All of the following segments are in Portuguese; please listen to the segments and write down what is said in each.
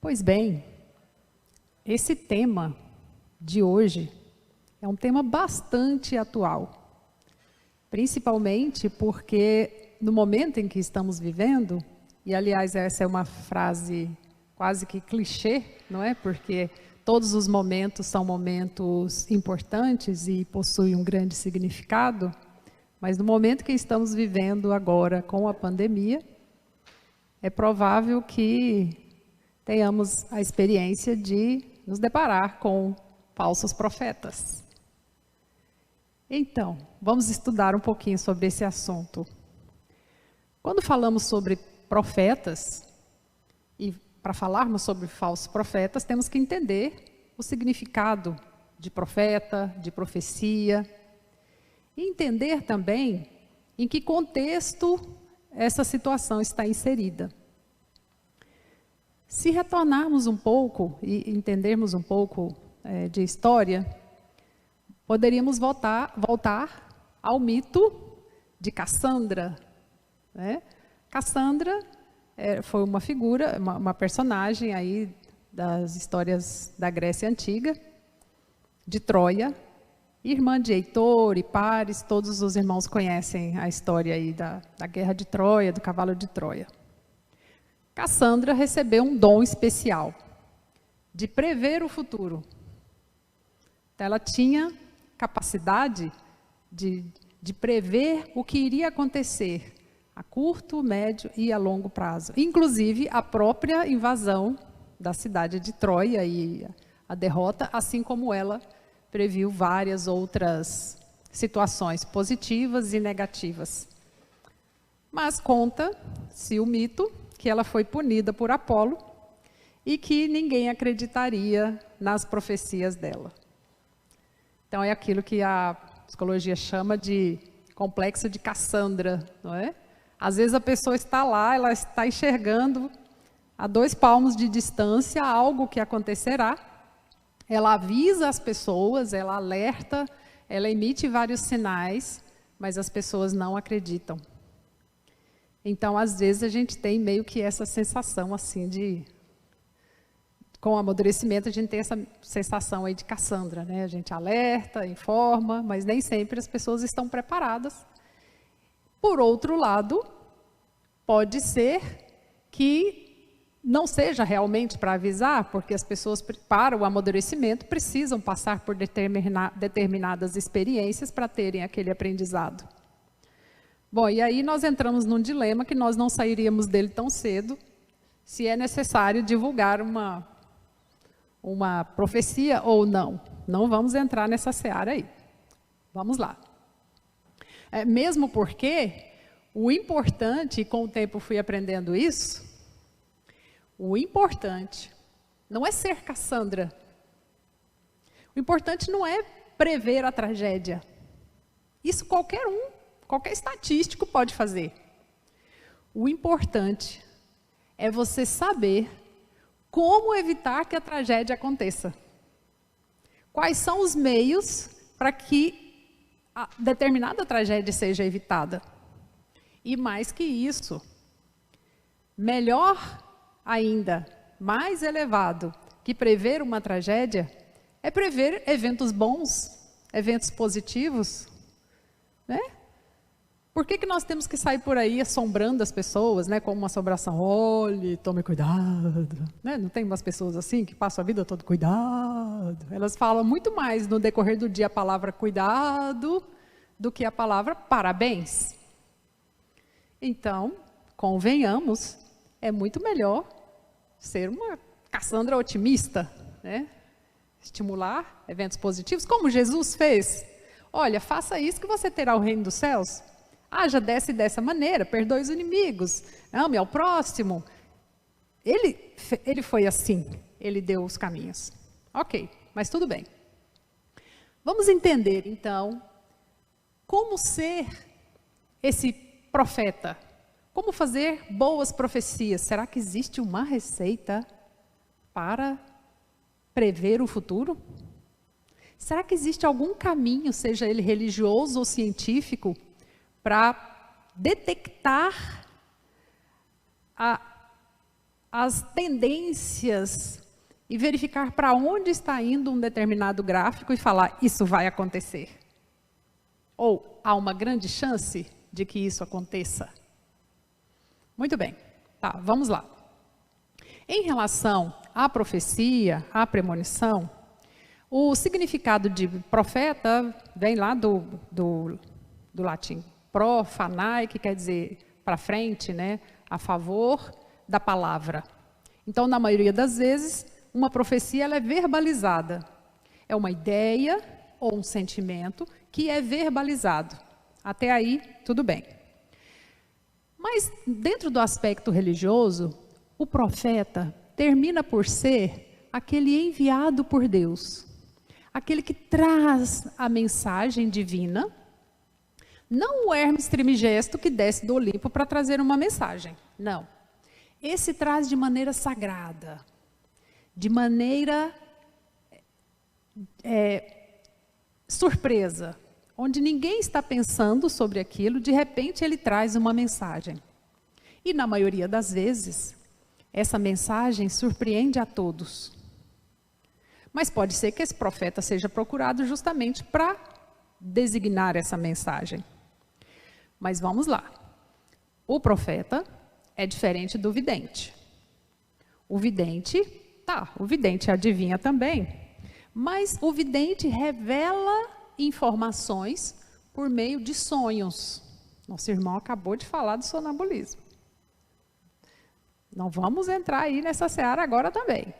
Pois bem, esse tema de hoje é um tema bastante atual, principalmente porque no momento em que estamos vivendo, e aliás essa é uma frase quase que clichê, não é? Porque todos os momentos são momentos importantes e possuem um grande significado, mas no momento que estamos vivendo agora com a pandemia, é provável que tenhamos a experiência de nos deparar com falsos profetas. Então, vamos estudar um pouquinho sobre esse assunto. Quando falamos sobre profetas, e para falarmos sobre falsos profetas, temos que entender o significado de profeta, de profecia, e entender também em que contexto essa situação está inserida. Se retornarmos um pouco e entendermos um pouco de história, poderíamos voltar ao mito de Cassandra, né? Cassandra foi uma figura, uma personagem aí das histórias da Grécia Antiga, de Troia, irmã de Heitor e Paris, todos os irmãos conhecem a história aí da Guerra de Troia, do cavalo de Troia. Cassandra recebeu um dom especial de prever o futuro. Então, ela tinha capacidade de prever o que iria acontecer a curto, médio e a longo prazo. Inclusive, a própria invasão da cidade de Troia e a derrota, assim como ela previu várias outras situações positivas e negativas. Mas conta-se o mito que ela foi punida por Apolo e que ninguém acreditaria nas profecias dela. Então, é aquilo que a psicologia chama de complexo de Cassandra, não é? Às vezes a pessoa está lá, ela está enxergando a 2 palmos de distância algo que acontecerá, ela avisa as pessoas, ela alerta, ela emite vários sinais, mas as pessoas não acreditam. Então, às vezes, a gente tem meio que essa sensação, assim, com o amadurecimento, a gente tem essa sensação aí de Cassandra, né? A gente alerta, informa, mas nem sempre as pessoas estão preparadas. Por outro lado, pode ser que não seja realmente para avisar, porque as pessoas, para o amadurecimento, precisam passar por determinadas experiências para terem aquele aprendizado. Bom, e aí nós entramos num dilema que nós não sairíamos dele tão cedo, se é necessário divulgar uma profecia ou não. Não vamos entrar nessa seara aí. Vamos lá. Mesmo porque o importante, e com o tempo fui aprendendo isso, o importante não é ser Cassandra. O importante não é prever a tragédia. Isso qualquer estatístico pode fazer. O importante é você saber como evitar que a tragédia aconteça. Quais são os meios para que a determinada tragédia seja evitada? E mais que isso, melhor ainda, mais elevado que prever uma tragédia, é prever eventos bons, eventos positivos, né? Por que nós temos que sair por aí assombrando as pessoas, né, como uma assombração? Olhe, tome cuidado. Né? Não tem umas pessoas assim que passam a vida toda, cuidado. Elas falam muito mais no decorrer do dia a palavra cuidado do que a palavra parabéns. Então, convenhamos, é muito melhor ser uma Cassandra otimista, né? Estimular eventos positivos, como Jesus fez. Olha, faça isso que você terá o reino dos céus. Haja dessa maneira, perdoe os inimigos, ame ao próximo. Ele foi assim, ele deu os caminhos. Ok, mas tudo bem. Vamos entender, então, como ser esse profeta. Como fazer boas profecias? Será que existe uma receita para prever o futuro? Será que existe algum caminho, seja ele religioso ou científico, para detectar a as tendências e verificar para onde está indo um determinado gráfico e falar, isso vai acontecer. Ou há uma grande chance de que isso aconteça. Muito bem, tá, vamos lá. Em relação à profecia, à premonição, o significado de profeta vem lá do latim profanae, que quer dizer para frente, né, a favor da palavra. Então, na maioria das vezes, uma profecia ela é verbalizada. É uma ideia ou um sentimento que é verbalizado. Até aí, tudo bem. Mas, dentro do aspecto religioso, o profeta termina por ser aquele enviado por Deus. Aquele que traz a mensagem divina, não o Hermes Trimegisto que desce do Olimpo para trazer uma mensagem, não. Esse traz de maneira sagrada, de maneira surpresa, onde ninguém está pensando sobre aquilo, de repente ele traz uma mensagem. E na maioria das vezes, essa mensagem surpreende a todos. Mas pode ser que esse profeta seja procurado justamente para designar essa mensagem. Mas vamos lá. O profeta é diferente do vidente. O vidente adivinha também, mas o vidente revela informações por meio de sonhos. Nosso irmão acabou de falar do sonambulismo. Não vamos entrar aí nessa seara agora também.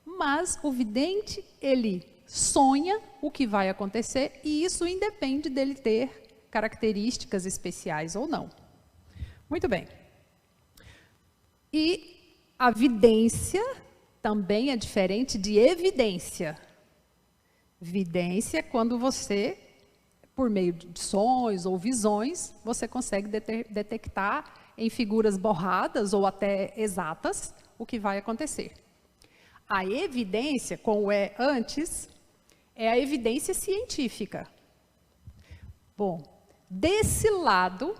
Mas o vidente, ele sonha o que vai acontecer e isso independe dele ter características especiais ou não. Muito bem. E a vidência também é diferente de evidência. Vidência é quando você, por meio de sonhos ou visões, você consegue detectar em figuras borradas ou até exatas o que vai acontecer. A evidência, com o "é" antes, é a evidência científica. Bom, desse lado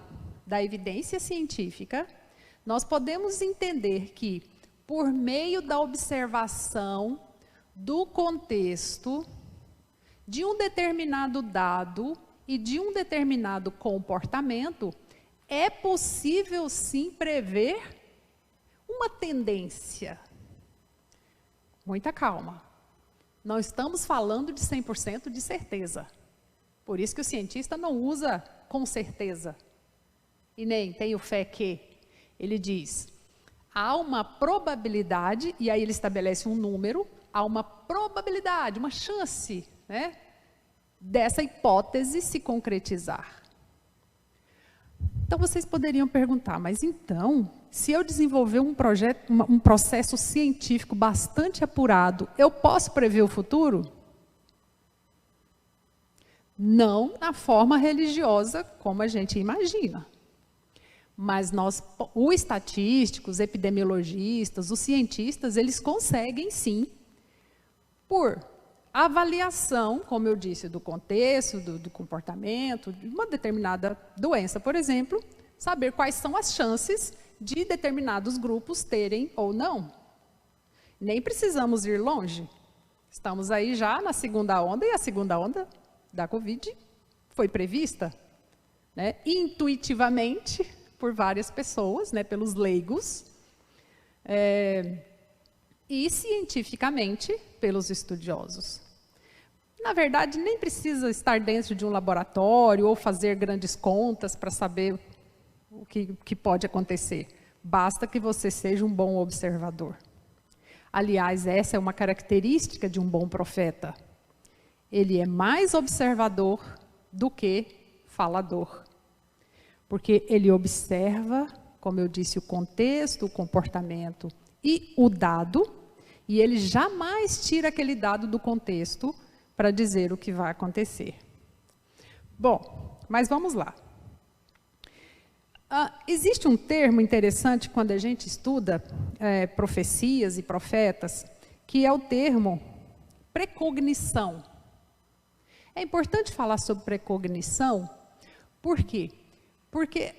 da evidência científica, nós podemos entender que, por meio da observação do contexto, de um determinado dado e de um determinado comportamento, é possível sim prever uma tendência. Muita calma. Não estamos falando de 100% de certeza. Por isso que o cientista não usa com certeza. E nem tenho fé que. Ele diz, há uma probabilidade, e aí ele estabelece um número, há uma probabilidade, uma chance, né, dessa hipótese se concretizar. Então, vocês poderiam perguntar, mas então, se eu desenvolver um processo científico bastante apurado, eu posso prever o futuro? Não na forma religiosa como a gente imagina. Mas os estatísticos, epidemiologistas, os cientistas, eles conseguem sim, por avaliação, como eu disse, do contexto, do comportamento, de uma determinada doença, por exemplo, saber quais são as chances de determinados grupos terem ou não. Nem precisamos ir longe. Estamos aí já na segunda onda, e a segunda onda da Covid foi prevista, né, intuitivamente por várias pessoas, né, pelos leigos, e cientificamente pelos estudiosos. Na verdade, nem precisa estar dentro de um laboratório ou fazer grandes contas para saber o que pode acontecer. Basta que você seja um bom observador. Aliás, essa é uma característica de um bom profeta. Ele é mais observador do que falador. Porque ele observa, como eu disse, o contexto, o comportamento e o dado, e ele jamais tira aquele dado do contexto para dizer o que vai acontecer. Bom, mas vamos lá. Existe um termo interessante quando a gente estuda profecias e profetas, que é o termo precognição. É importante falar sobre precognição, por quê? Porque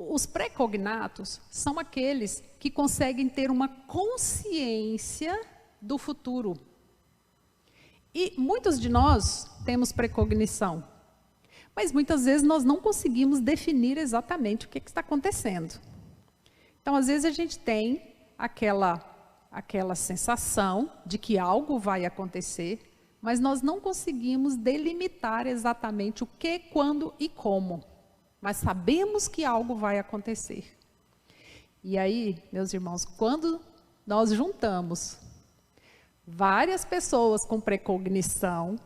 Os pré-cognatos são aqueles que conseguem ter uma consciência do futuro. E muitos de nós temos precognição, mas muitas vezes nós não conseguimos definir exatamente o que está acontecendo. Então, às vezes a gente tem aquela sensação de que algo vai acontecer, mas nós não conseguimos delimitar exatamente o que, quando e como. Mas sabemos que algo vai acontecer. E aí, meus irmãos, quando nós juntamos várias pessoas com precognição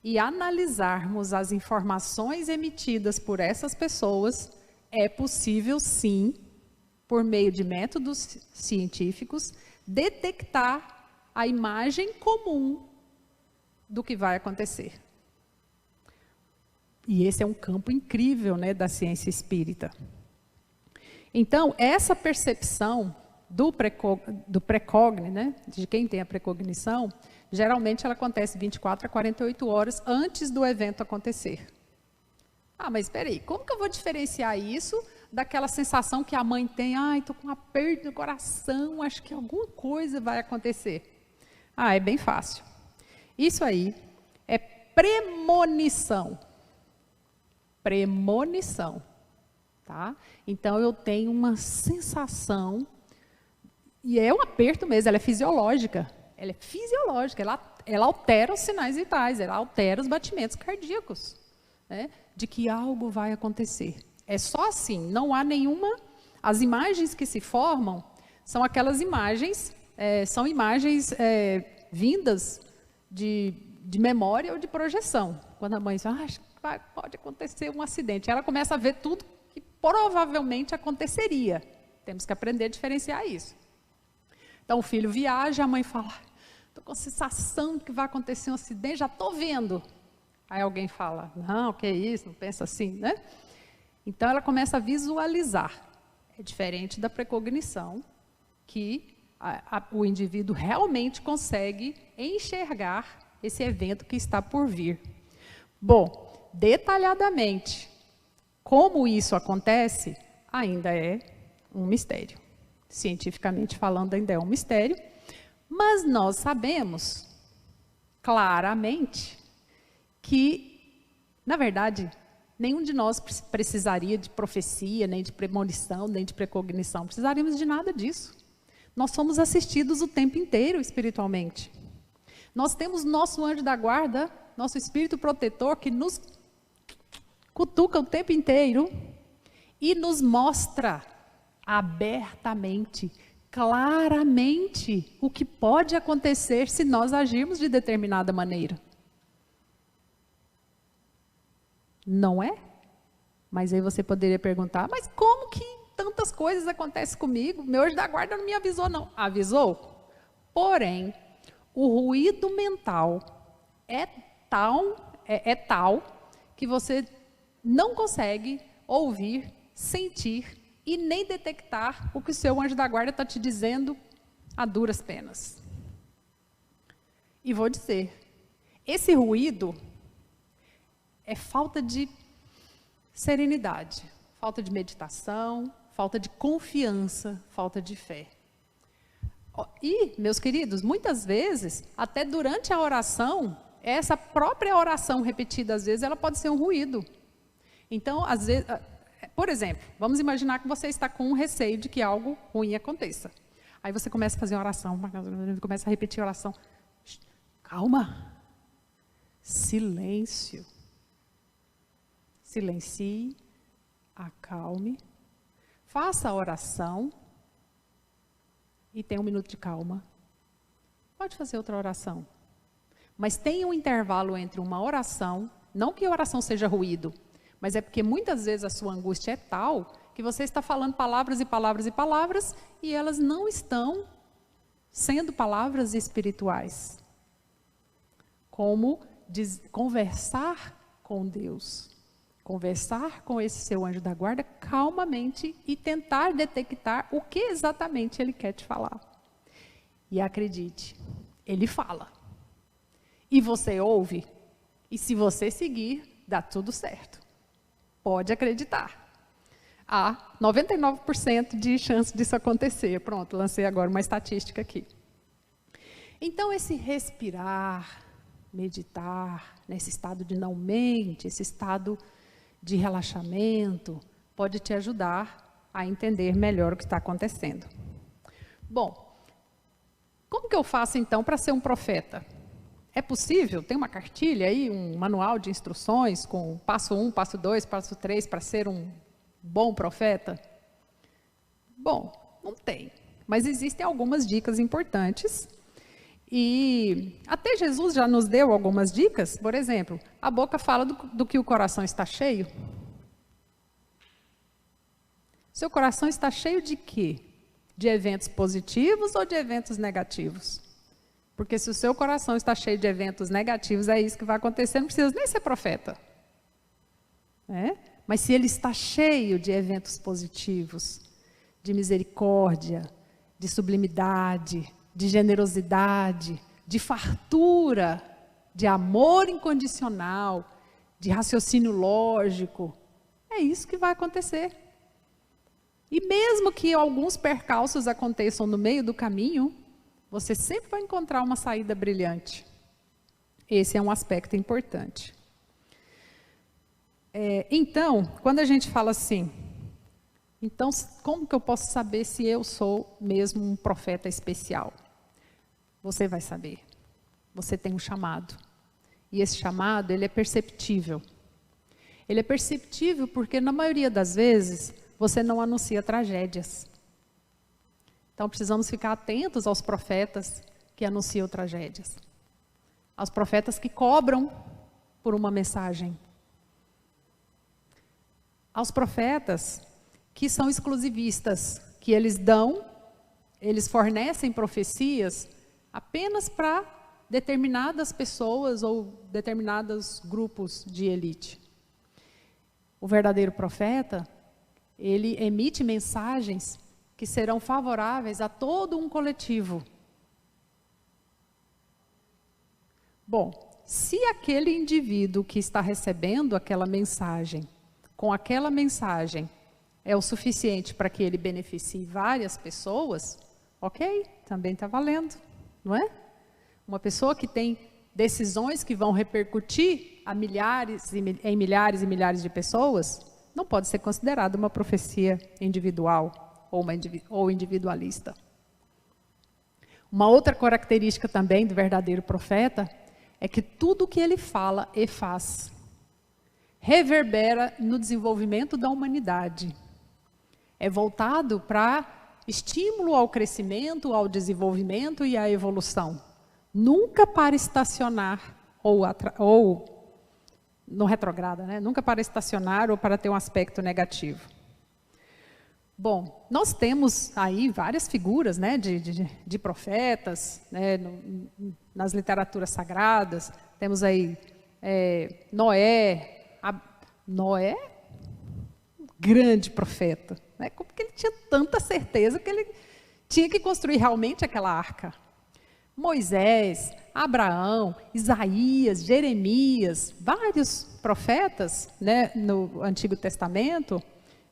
e analisarmos as informações emitidas por essas pessoas, é possível, sim, por meio de métodos científicos, detectar a imagem comum do que vai acontecer. E esse é um campo incrível, né, da ciência espírita. Então, essa percepção do precogne, né, de quem tem a precognição, geralmente ela acontece 24 a 48 horas antes do evento acontecer. Ah, mas espera aí, como que eu vou diferenciar isso daquela sensação que a mãe tem? Ai, estou com um aperto no coração, acho que alguma coisa vai acontecer. Ah, é bem fácil. Isso aí é premonição. Premonição, tá? Então, eu tenho uma sensação, e é um aperto mesmo, ela é fisiológica. Ela é fisiológica, ela altera os sinais vitais, ela altera os batimentos cardíacos, né? De que algo vai acontecer. É só assim, não há nenhuma... As imagens que se formam são aquelas imagens, vindas de memória ou de projeção. Quando a mãe diz, acho que pode acontecer um acidente, ela começa a ver tudo que provavelmente aconteceria. Temos que aprender a diferenciar isso. Então, o filho viaja, a mãe fala, estou com a sensação que vai acontecer um acidente, já estou vendo. Aí alguém fala, não, que é isso, não pensa assim, né? Então, ela começa a visualizar. É diferente da precognição, que o indivíduo realmente consegue enxergar esse evento que está por vir. Bom, detalhadamente, como isso acontece, ainda é um mistério. Cientificamente falando, ainda é um mistério, mas nós sabemos claramente que, na verdade, nenhum de nós precisaria de profecia, nem de premonição, nem de precognição. Precisaríamos de nada disso. Nós somos assistidos o tempo inteiro espiritualmente. Nós temos nosso anjo da guarda, nosso espírito protetor, que nos cutuca o tempo inteiro e nos mostra abertamente, claramente, o que pode acontecer se nós agirmos de determinada maneira. Não é? Mas aí você poderia perguntar, mas como que tantas coisas acontecem comigo? Meu anjo da guarda não me avisou, não. Avisou? Porém, o ruído mental é tal que você não consegue ouvir, sentir e nem detectar o que o seu anjo da guarda está te dizendo a duras penas. E vou dizer, esse ruído é falta de serenidade, falta de meditação, falta de confiança, falta de fé. E, meus queridos, muitas vezes, até durante a oração, essa própria oração repetida, às vezes, ela pode ser um ruído. Então, às vezes, por exemplo, vamos imaginar que você está com um receio de que algo ruim aconteça. Aí você começa a fazer uma oração, começa a repetir a oração. Calma. Silêncio. Silencie, acalme, faça a oração e tenha um minuto de calma. Pode fazer outra oração. Mas tenha um intervalo entre uma oração, não que a oração seja ruído, mas é porque muitas vezes a sua angústia é tal que você está falando palavras e palavras e palavras e elas não estão sendo palavras espirituais. Como conversar com Deus. Conversar com esse seu anjo da guarda calmamente e tentar detectar o que exatamente ele quer te falar. E acredite, ele fala. E você ouve. E se você seguir, dá tudo certo. Pode acreditar. há 99% de chance disso acontecer. Pronto, lancei agora uma estatística aqui. Então, esse respirar, meditar, nesse estado de não mente, esse estado de relaxamento, pode te ajudar a entender melhor o que está acontecendo. Bom, como que eu faço então para ser um profeta? É possível? Tem uma cartilha aí, um manual de instruções com passo 1, passo 2, passo 3 para ser um bom profeta? Bom, não tem, mas existem algumas dicas importantes. E até Jesus já nos deu algumas dicas. Por exemplo, a boca fala do que o coração está cheio. Seu coração está cheio de quê? De eventos positivos ou de eventos negativos? Porque se o seu coração está cheio de eventos negativos, é isso que vai acontecer, não precisa nem ser profeta. Mas se ele está cheio de eventos positivos, de misericórdia, de sublimidade, de generosidade, de fartura, de amor incondicional, de raciocínio lógico, é isso que vai acontecer. E mesmo que alguns percalços aconteçam no meio do caminho, você sempre vai encontrar uma saída brilhante. Esse é um aspecto importante. Então, quando a gente fala assim, então como que eu posso saber se eu sou mesmo um profeta especial? Você vai saber. Você tem um chamado. E esse chamado, ele é perceptível. Ele é perceptível porque, na maioria das vezes, você não anuncia tragédias. Então, precisamos ficar atentos aos profetas que anunciam tragédias. Aos profetas que cobram por uma mensagem. Aos profetas que são exclusivistas, que eles fornecem profecias apenas para determinadas pessoas ou determinados grupos de elite. O verdadeiro profeta, ele emite mensagens que serão favoráveis a todo um coletivo. Bom, se aquele indivíduo que está recebendo aquela mensagem, com aquela mensagem, é o suficiente para que ele beneficie várias pessoas, ok, também está valendo, não é? Uma pessoa que tem decisões que vão repercutir em milhares e milhares de pessoas, não pode ser considerada uma profecia individual ou individualista. Uma outra característica também do verdadeiro profeta é que tudo o que ele fala e faz reverbera no desenvolvimento da humanidade. É voltado para estímulo ao crescimento, ao desenvolvimento e à evolução. Nunca para estacionar ou no retrograda, né? Nunca para estacionar ou para ter um aspecto negativo. Bom, nós temos aí várias figuras, né, de profetas, né, nas literaturas sagradas. Temos aí Noé, grande profeta, né? Como que ele tinha tanta certeza que ele tinha que construir realmente aquela arca? Moisés, Abraão, Isaías, Jeremias, vários profetas, né, no Antigo Testamento,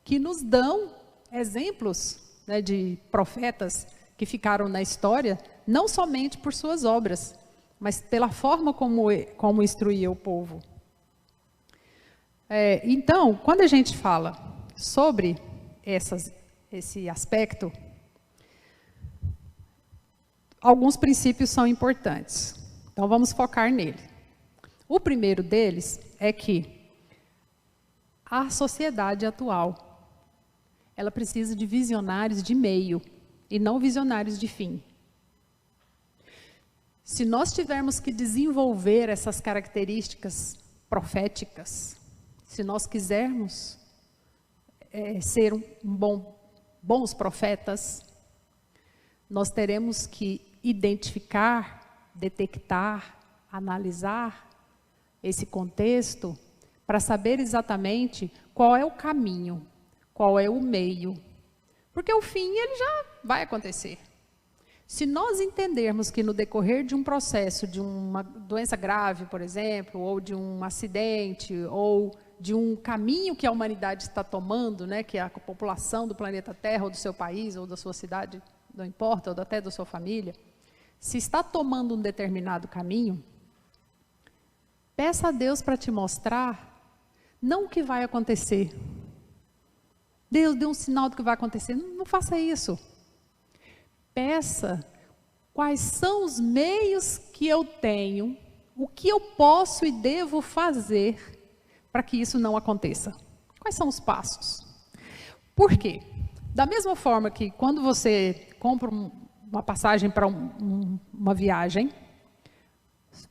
que nos dão exemplos, né, de profetas que ficaram na história, não somente por suas obras, mas pela forma como instruía o povo. Então, quando a gente fala sobre esse aspecto, alguns princípios são importantes. Então, vamos focar nele. O primeiro deles é que a sociedade atual, ela precisa de visionários de meio e não visionários de fim. Se nós tivermos que desenvolver essas características proféticas, se nós quisermos ser bons profetas, nós teremos que identificar, detectar, analisar esse contexto para saber exatamente qual é o caminho, qual é o meio, porque o fim ele já vai acontecer. Se nós entendermos que no decorrer de um processo, de uma doença grave, por exemplo, ou de um acidente, ou de um caminho que a humanidade está tomando, né, que a população do planeta Terra, ou do seu país, ou da sua cidade, não importa, ou até da sua família, se está tomando um determinado caminho, peça a Deus para te mostrar, não o que vai acontecer. Deus deu um sinal do que vai acontecer. Não faça isso. Peça quais são os meios que eu tenho, o que eu posso e devo fazer para que isso não aconteça. Quais são os passos? Por quê? Da mesma forma que quando você compra uma passagem para uma viagem,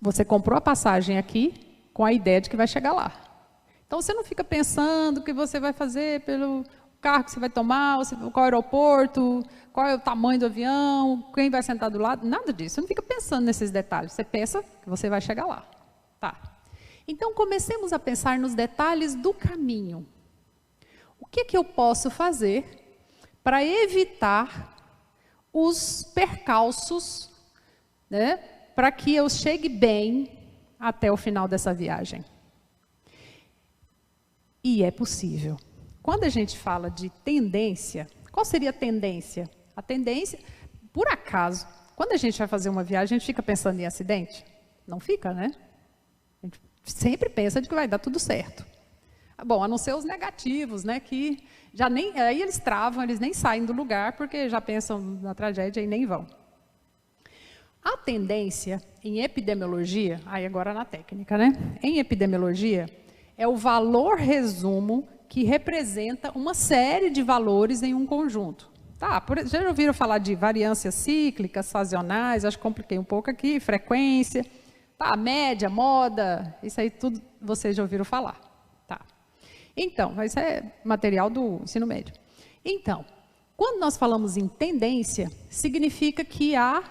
você comprou a passagem aqui com a ideia de que vai chegar lá. Então você não fica pensando o que você vai fazer pelo carro que você vai tomar, qual aeroporto, qual é o tamanho do avião, quem vai sentar do lado, nada disso. Você não fica pensando nesses detalhes, você pensa que você vai chegar lá. Tá. Então comecemos a pensar nos detalhes do caminho. O que eu posso fazer para evitar os percalços, né, para que eu chegue bem até o final dessa viagem? E é possível. Quando a gente fala de tendência, qual seria a tendência? A tendência, por acaso, quando a gente vai fazer uma viagem, a gente fica pensando em acidente? Não fica, né? A gente sempre pensa de que vai dar tudo certo. Bom, a não ser os negativos, né? Que já nem, aí eles travam, eles nem saem do lugar, porque já pensam na tragédia e nem vão. A tendência em epidemiologia, aí agora na técnica, né? Em epidemiologia, é o valor resumo que representa uma série de valores em um conjunto. Tá, já ouviram falar de variâncias cíclicas, sazonais, acho que compliquei um pouco aqui, frequência, tá, média, moda, isso aí tudo vocês já ouviram falar. Tá. Então, isso é material do ensino médio. Então, quando nós falamos em tendência, significa que há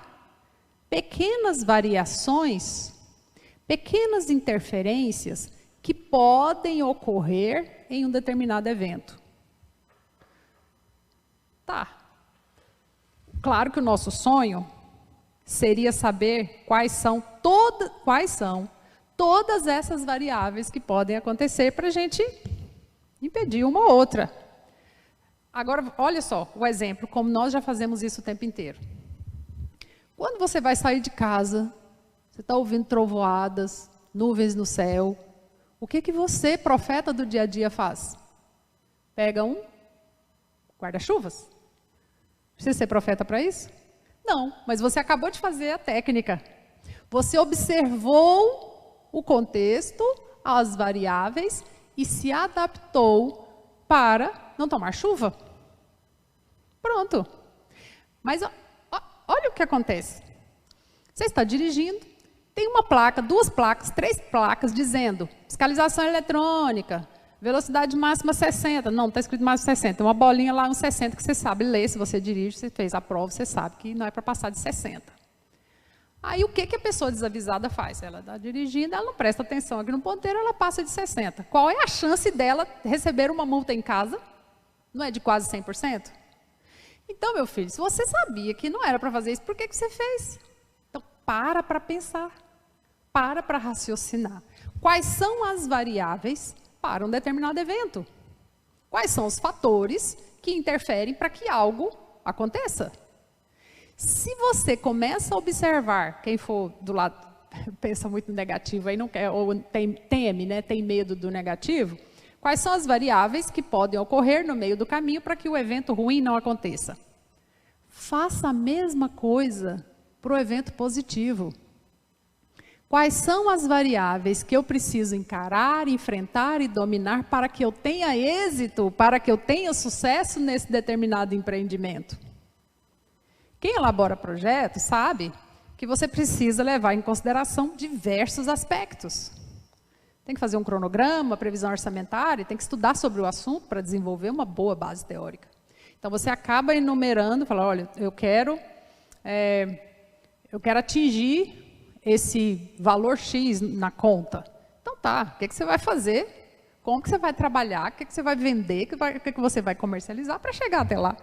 pequenas variações, pequenas interferências que podem ocorrer em um determinado evento. Tá. Claro que o nosso sonho seria saber quais são todas essas variáveis que podem acontecer para a gente impedir uma ou outra. Agora, olha só o exemplo, como nós já fazemos isso o tempo inteiro. Quando você vai sair de casa, você está ouvindo trovoadas, nuvens no céu, o que você, profeta do dia a dia, faz? Pega um guarda-chuvas? Precisa ser profeta para isso? Não, mas você acabou de fazer a técnica. Você observou o contexto, as variáveis e se adaptou para não tomar chuva. Pronto. Mas olha o que acontece. Você está dirigindo, tem uma placa, duas placas, três placas dizendo fiscalização eletrônica, velocidade máxima 60. Não, está escrito máxima 60. Tem uma bolinha lá, um 60, que você sabe ler. Se você dirige, você fez a prova, você sabe que não é para passar de 60. Aí o que a pessoa desavisada faz? Ela está dirigindo, ela não presta atenção aqui no ponteiro, ela passa de 60. Qual é a chance dela receber uma multa em casa? Não é de quase 100%? Então, meu filho, se você sabia que não era para fazer isso, por que você fez? Então, para pensar. Para raciocinar. Quais são as variáveis para um determinado evento? Quais são os fatores que interferem para que algo aconteça? Se você começa a observar, quem for do lado, pensa muito no negativo, aí não quer, ou teme, né, tem medo do negativo, quais são as variáveis que podem ocorrer no meio do caminho para que o evento ruim não aconteça? Faça a mesma coisa para o evento positivo. Quais são as variáveis que eu preciso encarar, enfrentar e dominar para que eu tenha êxito, para que eu tenha sucesso nesse determinado empreendimento? Quem elabora projetos sabe que você precisa levar em consideração diversos aspectos. Tem que fazer um cronograma, previsão orçamentária, tem que estudar sobre o assunto para desenvolver uma boa base teórica. Então você acaba enumerando, fala, olha, eu quero atingir esse valor X na conta. Então tá, o que você vai fazer? Como que você vai trabalhar? O que você vai vender? O que você vai comercializar para chegar até lá?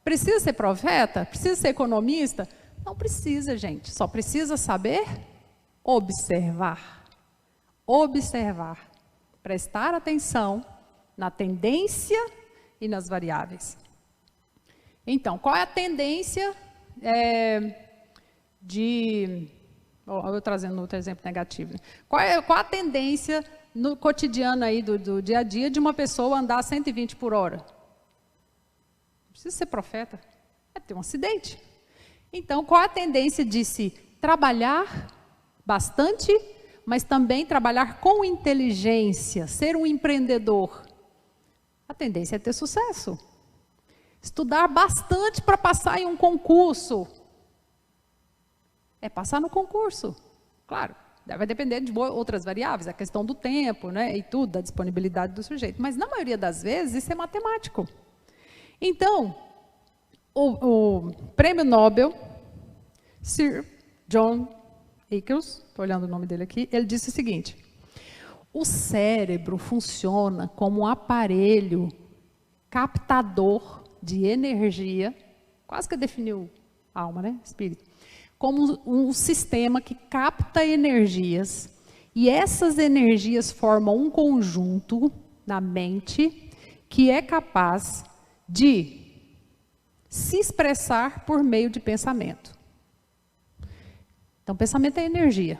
Precisa ser profeta? Precisa ser economista? Não precisa, gente. Só precisa saber observar. Observar. prestar atenção na tendência e nas variáveis. Então, qual é a tendência eu trazendo outro exemplo negativo. Qual a tendência no cotidiano aí do dia a dia de uma pessoa andar a 120 por hora? Não precisa ser profeta, é ter um acidente. Então, qual a tendência de se trabalhar bastante, mas também trabalhar com inteligência, ser um empreendedor? A tendência é ter sucesso. Estudar bastante para passar em um concurso. É passar no concurso. Claro, vai depender de outras variáveis, a questão do tempo, né, e tudo, da disponibilidade do sujeito. Mas, na maioria das vezes, isso é matemático. Então, o prêmio Nobel, Sir John Eccles, estou olhando o nome dele aqui, ele disse o seguinte: o cérebro funciona como um aparelho captador de energia, quase que definiu alma, né, espírito, como um sistema que capta energias, e essas energias formam um conjunto na mente que é capaz de se expressar por meio de pensamento. Então, pensamento é energia.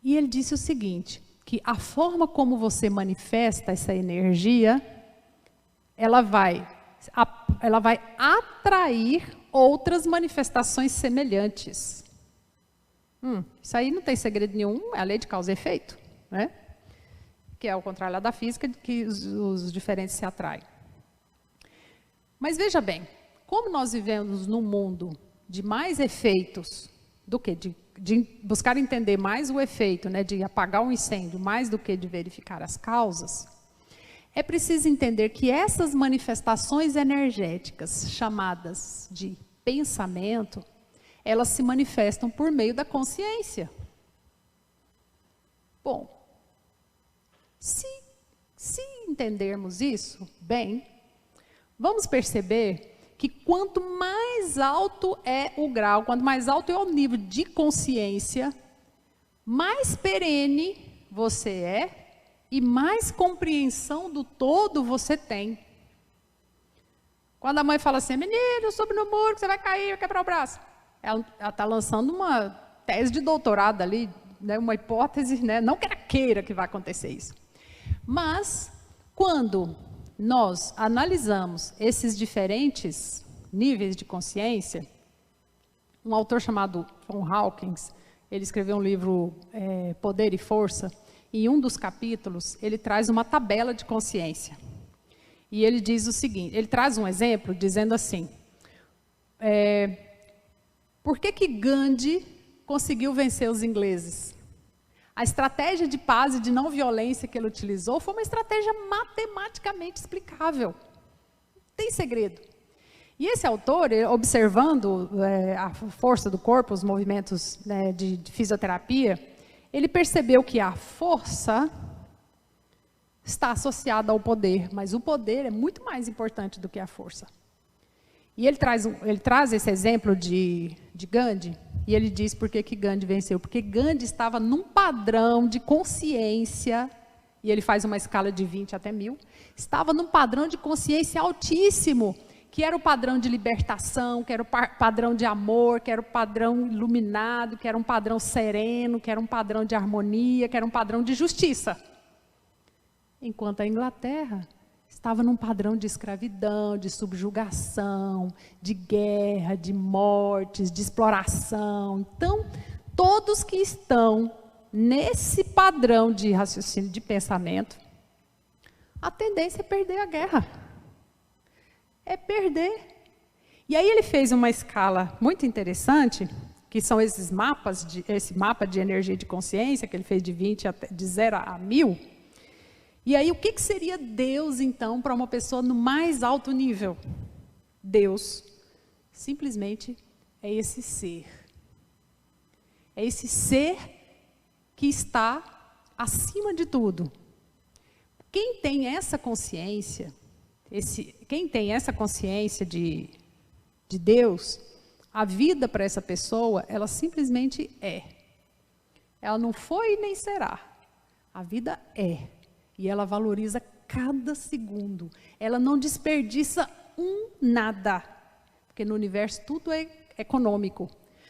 E ele disse o seguinte, que a forma como você manifesta essa energia, ela vai atrair outras manifestações semelhantes. Isso aí não tem segredo nenhum, é a lei de causa e efeito, né? Que é ao contrário lá da física, que os diferentes se atraem. Mas veja bem, como nós vivemos num mundo de mais efeitos do que de buscar entender mais o efeito, né, de apagar um incêndio, mais do que de verificar as causas, é preciso entender que essas manifestações energéticas, chamadas de pensamento, elas se manifestam por meio da consciência. Bom, se entendermos isso bem, vamos perceber que quanto mais alto é o grau, quanto mais alto é o nível de consciência, mais perene você é e mais compreensão do todo você tem. Quando a mãe fala assim, menino, sobe no muro que você vai cair, vai quebrar o braço. Ela está lançando uma tese de doutorado ali, né, uma hipótese, né, não que ela queira que vai acontecer isso. Mas, quando nós analisamos esses diferentes níveis de consciência, um autor chamado Von Hawkins, ele escreveu um livro, Poder e Força, e em um dos capítulos, ele traz uma tabela de consciência. E ele diz o seguinte, ele traz um exemplo dizendo assim, por que Gandhi conseguiu vencer os ingleses? A estratégia de paz e de não violência que ele utilizou foi uma estratégia matematicamente explicável. Não tem segredo. E esse autor, observando a força do corpo, os movimentos, né, de fisioterapia, ele percebeu que a força está associada ao poder, mas o poder é muito mais importante do que a força. E ele traz esse exemplo de Gandhi, e ele diz por que Gandhi venceu. Porque Gandhi estava num padrão de consciência, e ele faz uma escala de 20 até 1000, estava num padrão de consciência altíssimo, que era o padrão de libertação, que era o padrão de amor, que era o padrão iluminado, que era um padrão sereno, que era um padrão de harmonia, que era um padrão de justiça. Enquanto a Inglaterra estava num padrão de escravidão, de subjugação, de guerra, de mortes, de exploração. Então, todos que estão nesse padrão de raciocínio, de pensamento, a tendência é perder a guerra. É perder. E aí ele fez uma escala muito interessante, que são esses mapas, esse mapa de energia de consciência, que ele fez de 0 a 1000. E aí, o que seria Deus, então, para uma pessoa no mais alto nível? Deus, simplesmente, é esse ser. É esse ser que está acima de tudo. Quem tem essa consciência, quem tem essa consciência de Deus, a vida para essa pessoa, ela simplesmente é. Ela não foi nem será. A vida é. E ela valoriza cada segundo. Ela não desperdiça nada. Porque no universo tudo é econômico.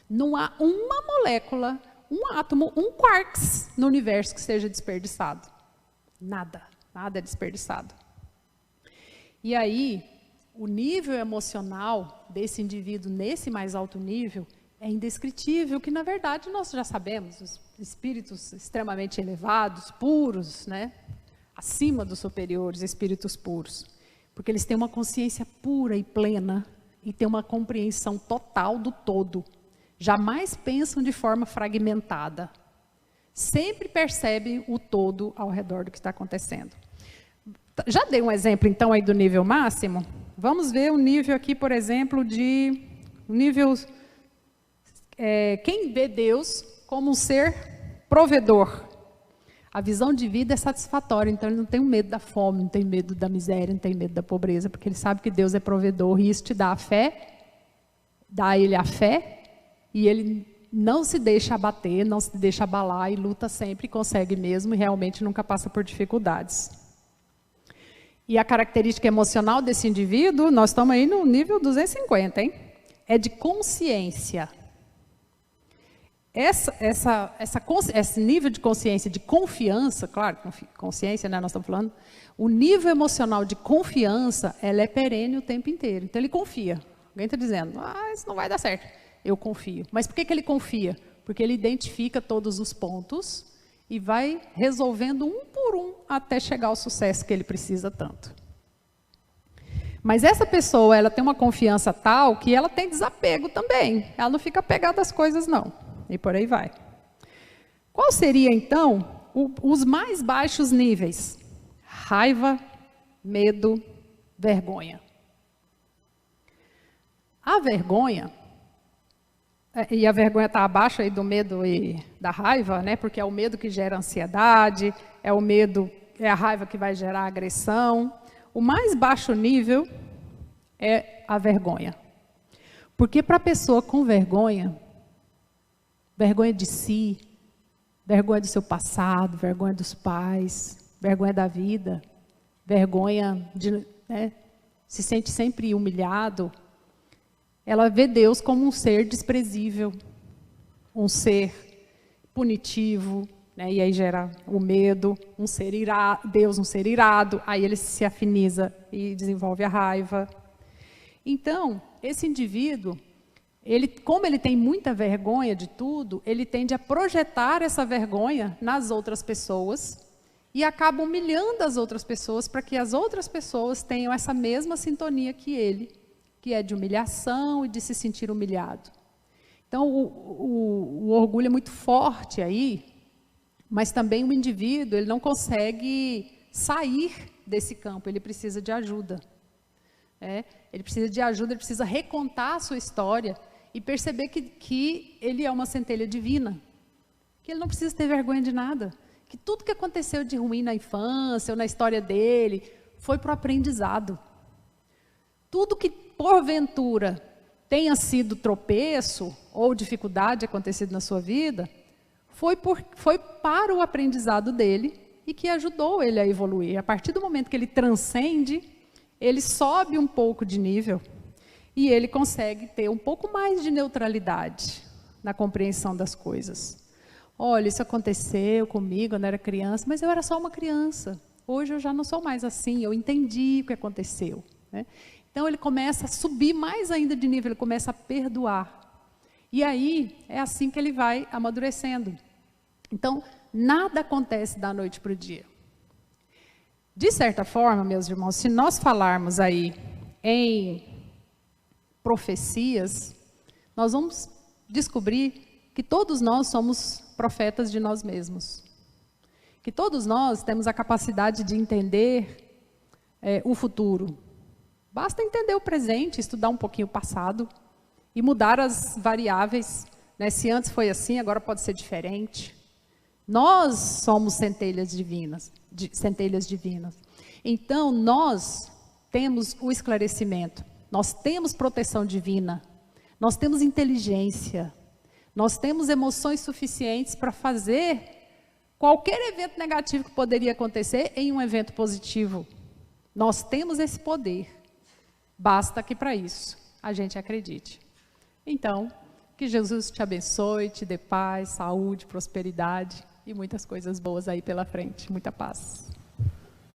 Não há uma molécula, um átomo, um quarks no universo que seja desperdiçado. Nada. Nada é desperdiçado. E aí, o nível emocional desse indivíduo nesse mais alto nível é indescritível, que na verdade nós já sabemos, os espíritos extremamente elevados, puros, né? Acima dos superiores, espíritos puros, porque eles têm uma consciência pura e plena e têm uma compreensão total do todo. Jamais pensam de forma fragmentada. Sempre percebem o todo ao redor do que está acontecendo. Já dei um exemplo então aí do nível máximo. Vamos ver o nível aqui, por exemplo, de nível quem vê Deus como um ser provedor. A visão de vida é satisfatória, então ele não tem medo da fome, não tem medo da miséria, não tem medo da pobreza, porque ele sabe que Deus é provedor e isso te dá a fé, dá a ele a fé, e ele não se deixa abater, não se deixa abalar e luta sempre, consegue mesmo e realmente nunca passa por dificuldades. E a característica emocional desse indivíduo, nós estamos aí no nível 250, hein? É de consciência. Esse nível de consciência, de confiança, claro, consciência, né, nós estamos falando, o nível emocional de confiança, ela é perene o tempo inteiro. Então ele confia. Alguém está dizendo, isso não vai dar certo. Eu confio. Mas por que ele confia? Porque ele identifica todos os pontos e vai resolvendo um por um até chegar ao sucesso que ele precisa tanto. Mas essa pessoa, ela tem uma confiança tal que ela tem desapego também. Ela não fica apegada às coisas, não. E por aí vai. Qual seria, então, os mais baixos níveis? Raiva, medo, vergonha. A vergonha, e a vergonha está abaixo aí do medo e da raiva, né? Porque é o medo que gera ansiedade, é o medo, é a raiva que vai gerar agressão. O mais baixo nível é a vergonha. Porque para a pessoa com vergonha de si, vergonha do seu passado, vergonha dos pais, vergonha da vida, vergonha de, né, se sente sempre humilhado, ela vê Deus como um ser desprezível, um ser punitivo, né, e aí gera o medo, um ser irado, Deus um ser irado, aí ele se afiniza e desenvolve a raiva. Então, esse indivíduo, como ele tem muita vergonha de tudo, ele tende a projetar essa vergonha nas outras pessoas e acaba humilhando as outras pessoas para que as outras pessoas tenham essa mesma sintonia que ele, que é de humilhação e de se sentir humilhado. Então, o orgulho é muito forte aí, mas também o indivíduo ele não consegue sair desse campo, ele precisa de ajuda. Ele precisa de ajuda, ele precisa recontar a sua história e perceber que ele é uma centelha divina, que ele não precisa ter vergonha de nada, que tudo que aconteceu de ruim na infância ou na história dele foi para o aprendizado. Tudo que porventura tenha sido tropeço ou dificuldade acontecido na sua vida, foi para o aprendizado dele e que ajudou ele a evoluir. A partir do momento que ele transcende, ele sobe um pouco de nível e ele consegue ter um pouco mais de neutralidade na compreensão das coisas. Olha, isso aconteceu comigo quando eu era criança, mas eu era só uma criança. Hoje eu já não sou mais assim, eu entendi o que aconteceu, né? Então ele começa a subir mais ainda de nível, ele começa a perdoar. E aí é assim que ele vai amadurecendo. Então, nada acontece da noite para o dia. De certa forma, meus irmãos, se nós falarmos aí em profecias, nós vamos descobrir que todos nós somos profetas de nós mesmos. Que todos nós temos a capacidade de entender o futuro. Basta entender o presente, estudar um pouquinho o passado e mudar as variáveis, né? Se antes foi assim, agora pode ser diferente. Nós somos centelhas divinas. Então, nós temos o esclarecimento, nós temos proteção divina, nós temos inteligência, nós temos emoções suficientes para fazer qualquer evento negativo que poderia acontecer em um evento positivo. Nós temos esse poder. Basta que para isso a gente acredite. Então, que Jesus te abençoe, te dê paz, saúde, prosperidade e muitas coisas boas aí pela frente. Muita paz.